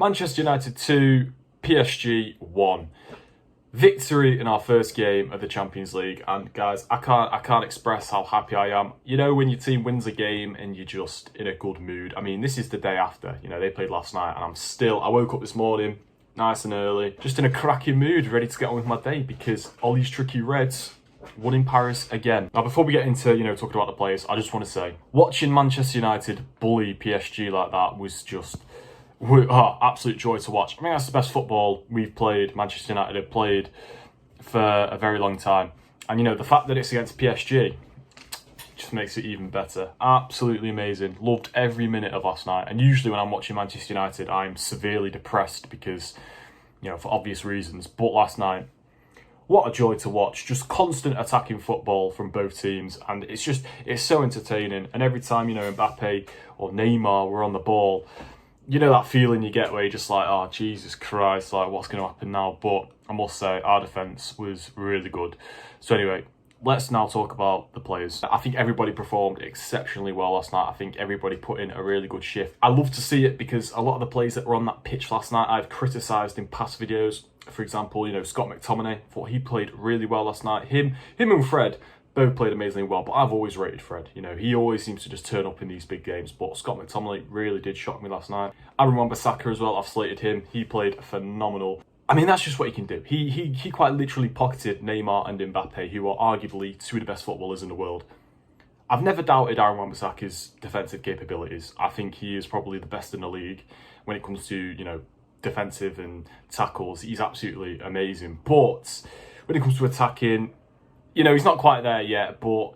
Manchester United 2, PSG 1. Victory in our first game of the Champions League, and guys, I can't express how happy I am. You know, when your team wins a game and you're just in a good mood. I mean, this is the day after. You know, they played last night, and I woke up this morning nice and early, just in a cracking mood, ready to get on with my day because all these tricky Reds won in Paris again. Now, before we get into, talking about the players, I just want to say, watching Manchester United bully PSG like that was just absolute joy to watch. I mean, that's the best football Manchester United have played for a very long time. And, the fact that it's against PSG just makes it even better. Absolutely amazing. Loved every minute of last night. And usually when I'm watching Manchester United, I'm severely depressed because, for obvious reasons. But last night, what a joy to watch. Just constant attacking football from both teams. And it's so entertaining. And every time, Mbappe or Neymar were on the ball, that feeling you get where you're just like, oh, Jesus Christ, like, what's going to happen now? But I must say, our defence was really good. So anyway, let's now talk about the players. I think everybody performed exceptionally well last night. I think everybody put in a really good shift. I love to see it because a lot of the players that were on that pitch last night, I've criticised in past videos. For example, Scott McTominay, thought he played really well last night. Him and Fred both played amazingly well, but I've always rated Fred. He always seems to just turn up in these big games, but Scott McTominay really did shock me last night. Aaron Wan-Bissaka as well, I've slated him. He played phenomenal. I mean, that's just what he can do. He quite literally pocketed Neymar and Mbappe, who are arguably two of the best footballers in the world. I've never doubted Aaron Wan-Bissaka's defensive capabilities. I think he is probably the best in the league when it comes to, defensive and tackles. He's absolutely amazing. But when it comes to attacking, he's not quite there yet, but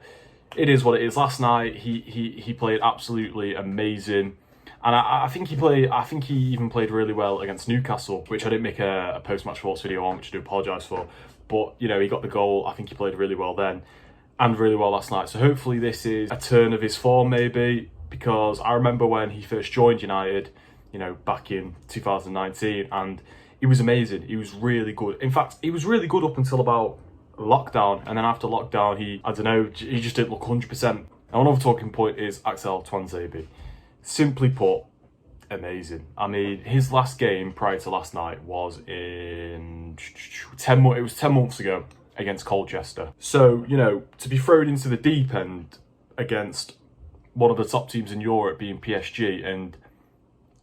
it is what it is. Last night, he played absolutely amazing. And I think he even played really well against Newcastle, which I didn't make a post-match thoughts video on, which I do apologise for. But, he got the goal. I think he played really well then and really well last night. So hopefully this is a turn of his form maybe, because I remember when he first joined United, back in 2019, and he was amazing. He was really good. In fact, he was really good up until about lockdown, and then after lockdown he just didn't look 100%. Now, another talking point is Axel Tuanzebe. Simply put, amazing. I mean, his last game prior to last night was in 10 months ago against Colchester. So, to be thrown into the deep end against one of the top teams in Europe being PSG and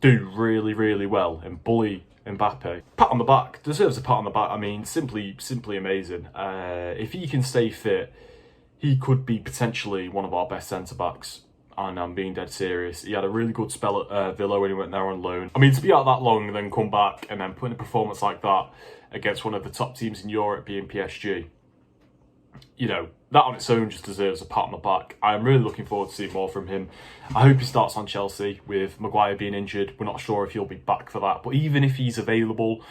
do really, really well and bully Mbappe, pat on the back, deserves a pat on the back. I mean, simply amazing. If he can stay fit, he could be potentially one of our best centre-backs, and I'm being dead serious. He had a really good spell at Villa when he went there on loan. I mean, to be out that long and then come back and then put in a performance like that against one of the top teams in Europe being PSG, that on its own just deserves a pat on the back. I'm really looking forward to seeing more from him. I hope he starts on Chelsea with Maguire being injured. We're not sure if he'll be back for that. But even if he's available,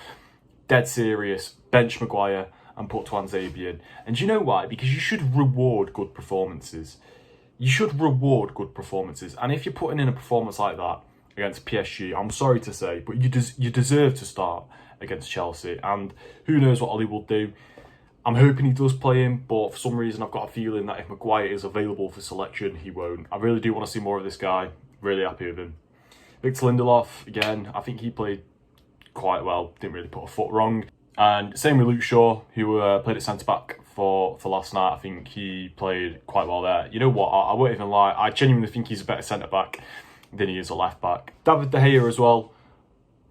dead serious, bench Maguire and put Tuanzebe in. And do you know why? Because you should reward good performances. You should reward good performances. And if you're putting in a performance like that against PSG, I'm sorry to say, but you deserve to start against Chelsea. And who knows what Ollie will do. I'm hoping he does play him, but for some reason I've got a feeling that if Maguire is available for selection, he won't. I really do want to see more of this guy. Really happy with him. Victor Lindelof, again, I think he played quite well. Didn't really put a foot wrong. And same with Luke Shaw, who played at centre-back for last night. I think he played quite well there. You know what, I won't even lie. I genuinely think he's a better centre-back than he is a left-back. David De Gea as well.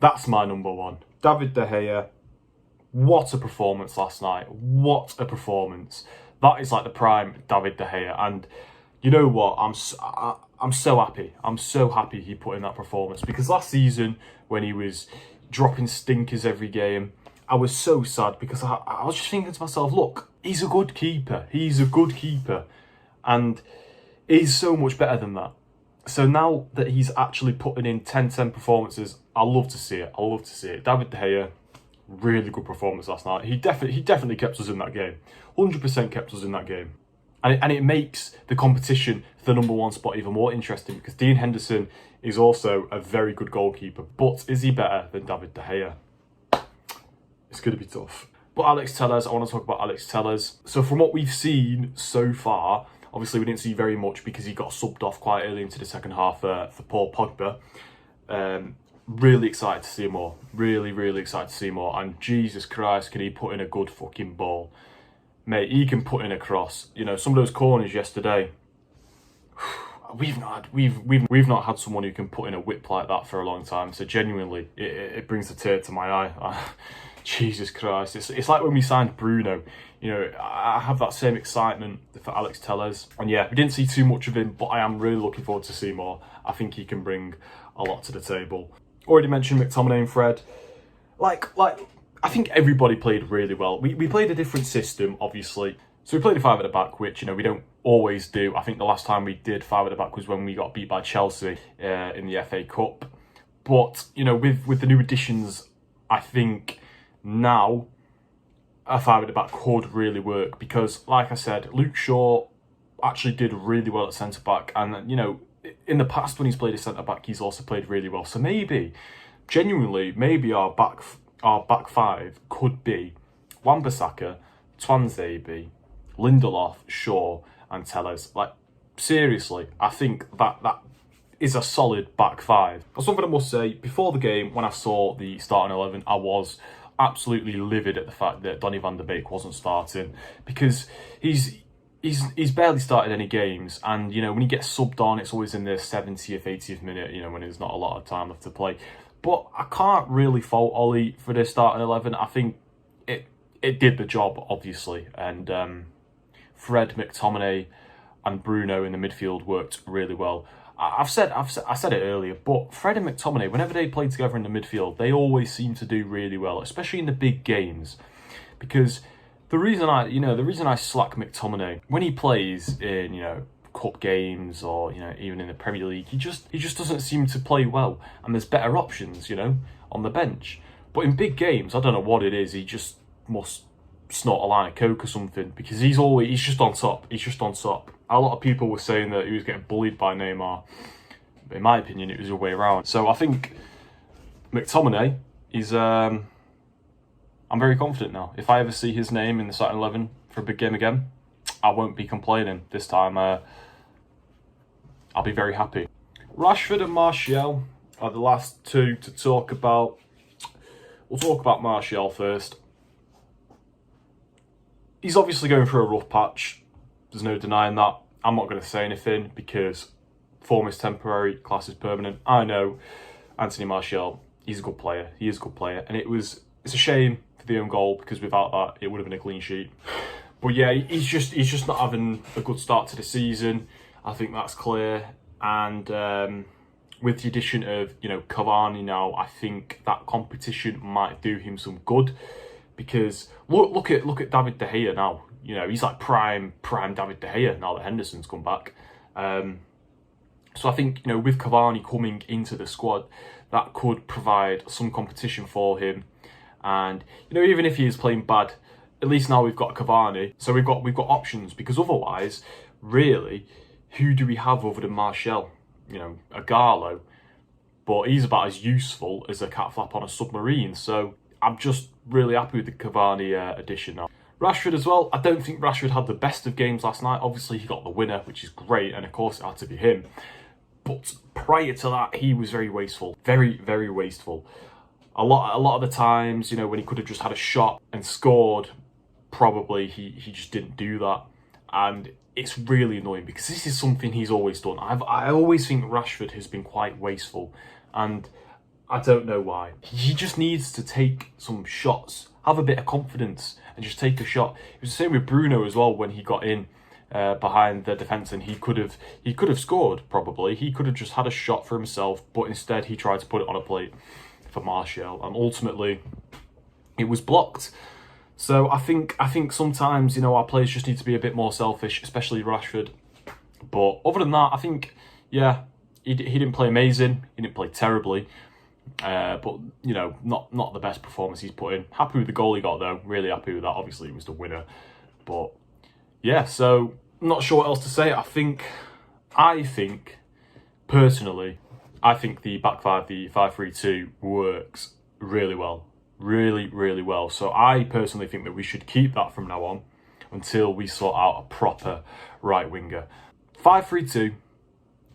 That's my number one. David De Gea. What a performance last night. What a performance. That is like the prime David De Gea. And you know what? I'm so happy. I'm so happy he put in that performance. Because last season, when he was dropping stinkers every game, I was so sad because I was just thinking to myself, look, he's a good keeper. He's a good keeper. And he's so much better than that. So now that he's actually putting in 10-10 performances, I love to see it. I love to see it. David De Gea, really good performance last night. He definitely kept us in that game. 100% kept us in that game. And it makes the competition for the number one spot even more interesting because Dean Henderson is also a very good goalkeeper. But is he better than David De Gea? It's going to be tough. But Alex Telles, I want to talk about Alex Telles. So from what we've seen so far, obviously we didn't see very much because he got subbed off quite early into the second half for Paul Pogba. really excited to see more. Really excited to see more. And Jesus Christ, can he put in a good fucking ball. Mate, he can put in a cross. You know, some of those corners yesterday, we've not had someone who can put in a whip like that for a long time. So genuinely, it brings a tear to my eye. Jesus Christ, it's like when we signed Bruno. You know, I have that same excitement for Alex Telles. And yeah, we didn't see too much of him, but I am really looking forward to see more. I think he can bring a lot to the table. Already mentioned McTominay and Fred. Like I think everybody played really well. We played a different system, obviously. So we played a 5 at the back, which, you know, we don't always do. I think the last time we did 5 at the back was when we got beat by Chelsea in the FA Cup. But, you know, with the new additions, I think now a 5 at the back could really work. Because, like I said, Luke Shaw actually did really well at centre-back. And, you know, in the past when he's played a centre-back, he's also played really well. So maybe, genuinely, maybe our back 5 could be Wan-Bissaka, Tuanzebe, Lindelof, Shaw and Telles. Like, seriously, I think that is a solid back 5. But something I must say, before the game, when I saw the starting 11, I was absolutely livid at the fact that Donny van der Beek wasn't starting, because he's barely started any games, and, you know, when he gets subbed on, it's always in the 70th, 80th minute, you know, when there's not a lot of time left to play. But I can't really fault Ollie for this starting 11. I think it did the job, obviously. And Fred, McTominay and Bruno in the midfield worked really well. I said it earlier, but Fred and McTominay, whenever they play together in the midfield, they always seem to do really well, especially in the big games. Because the reason I slack McTominay, when he plays in, you know, cup games or, you know, even in the Premier League, he just doesn't seem to play well, and there's better options, you know, on the bench. But in big games, I don't know what it is, he just must snort a line of coke or something, because he's just on top. A lot of people were saying that he was getting bullied by Neymar, but in my opinion it was the way around. So I think McTominay is I'm very confident now. If I ever see his name in the starting 11 for a big game again, I won't be complaining. This time I'll be very happy. Rashford and Martial are the last two to talk about. We'll talk about Martial first. He's obviously going through a rough patch. There's no denying that. I'm not going to say anything because form is temporary, class is permanent. I know Anthony Martial, he's a good player. He is a good player. And it's a shame for the own goal, because without that, it would have been a clean sheet. But yeah, he's just not having a good start to the season. I think that's clear. And with the addition of, you know, Cavani now, I think that competition might do him some good. Because look at David De Gea now. You know, he's like prime David De Gea now that Henderson's come back. So I think, you know, with Cavani coming into the squad, that could provide some competition for him. And, you know, even if he is playing bad, at least now we've got Cavani. So we've got options, because otherwise, really, who do we have other than Martial? You know, a Garlo. But he's about as useful as a cat flap on a submarine. So I'm just really happy with the Cavani addition now. Rashford as well. I don't think Rashford had the best of games last night. Obviously, he got the winner, which is great. And of course, it had to be him. But prior to that, he was very wasteful. Very, very wasteful. A lot of the times, you know, when he could have just had a shot and scored, probably he just didn't do that. And it's really annoying, because this is something he's always done. I always think Rashford has been quite wasteful. And I don't know why. He just needs to take some shots, have a bit of confidence, and just take a shot. It was the same with Bruno as well when he got in behind the defence, and he could have scored probably. He could have just had a shot for himself, but instead he tried to put it on a plate for Martial, and ultimately it was blocked. So I think sometimes, you know, our players just need to be a bit more selfish, especially Rashford. But other than that, I think, yeah, he didn't play amazing. He didn't play terribly. But, you know, not the best performance he's put in. Happy with the goal he got, though. Really happy with that. Obviously, it was the winner. But, yeah, so I'm not sure what else to say. I think, personally, I think the back 5, the 5-3-2, works really well. Really, really well. So I personally think that we should keep that from now on until we sort out a proper right winger. 5-3-2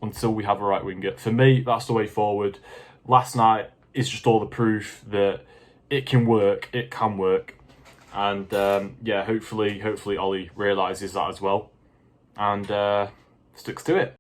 until we have a right winger. For me, that's the way forward. Last night, is just all the proof that it can work. It can work. And yeah, hopefully Ollie realises that as well and sticks to it.